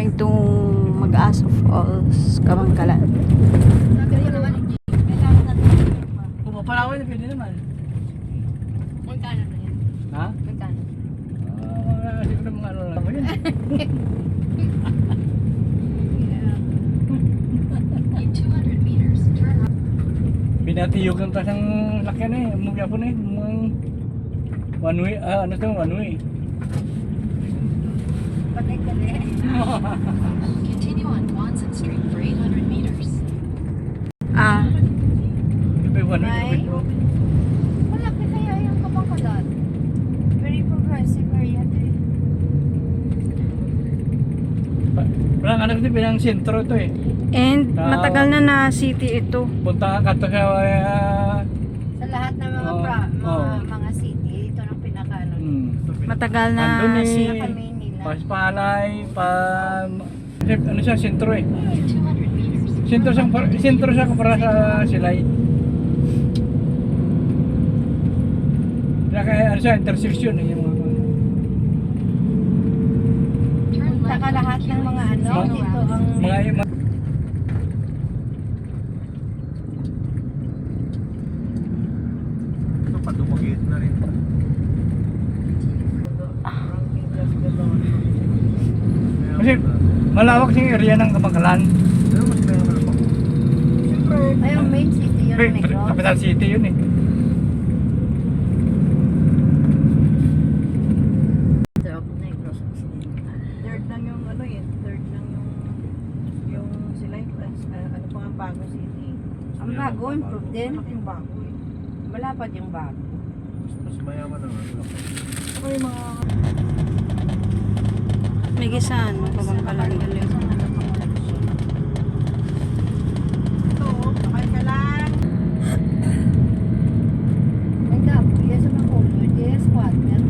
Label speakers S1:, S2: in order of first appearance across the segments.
S1: going to Mag-Aso Falls, Kamangkalan.
S2: Sabi ko naman, kailangan natin.
S3: Kung mapalawin, pwede naman.
S2: Magkano na yan?
S3: Ha?
S2: Magkano?
S3: Siguro mga ano lang.
S4: In 200 meters, turn right.
S3: Binatiyog ang tasang lakyan eh. Mugya po na eh. One way, ano ito? One way.
S2: Patay-tali.
S4: Continue on Watson Street for 800 meters.
S3: Ito yung one way.
S2: Right. Malaki kaya yung Kamangkalan. Very progressive area to eh.
S3: Parang ano ito, pinang sentro ito eh.
S1: And matagal na city ito.
S3: Punta ka to sa
S2: Sa lahat ng mga mga city, ito ang pinaka-ano.
S1: Matagal na
S3: Andun eh,
S1: city.
S2: Manila.
S3: Paspalay, ano siya, sentro eh.
S4: In 200 meters,
S3: Sentro siya para sa Silay. Kaya ano siya, intersection eh. Yung mga
S4: turn left.
S2: Saka lahat ng mga ano, ito ang
S3: mga
S5: Ito pa dumagit na rin.
S3: kasi malawak yung area ng Kamangkalan.
S5: Pero mas meron ka pa. Siyempre.
S2: ay, yung main city yun, Negros.
S3: Capital City yun eh.
S2: Negros.
S6: Third lang yung ano eh, third lang yung sila ano pa ang bago city.
S2: Ang bago, improve din.
S6: Yung bago eh.
S2: Malapad yung bago.
S5: Mas mayaman ang ano.
S6: Ako yung mga
S1: May gisaan, Kamangkalan galing.
S6: ito, sakay ka lang.
S2: Ay, gabi, yes, ang color, yes, squadron.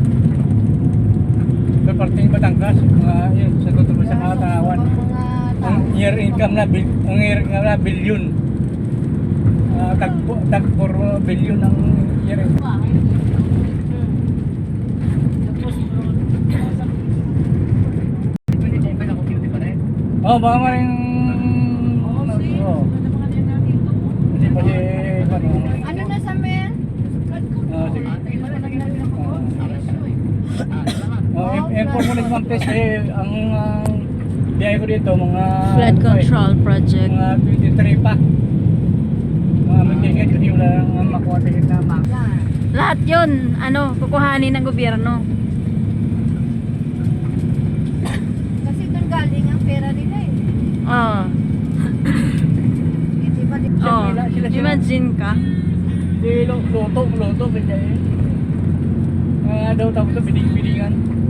S3: Sa parting Batangas, mga yun, sa tutulong sa mga tanawan. Ang year income na, ang year income na billion. Tag 4 billion ang year income. Oh, baka maring hindi pa si
S2: Ano na sa men?
S3: sige. Informal naman test eh, ang biyahe ko dito, mga
S1: Flood control project.
S3: mga 23 pa. Mga magigit, hindi mo lang makuha tingin na map.
S1: Lahat yun, kukuhanin ng gobyerno.
S2: Kasi doon galing ang pera nila eh.
S1: Oh.
S2: Hindi ba di-
S1: Oh.
S3: Sila.
S1: Imagine ka.
S3: Di luto, bigay. Daw tapos ito, biling-bilingan.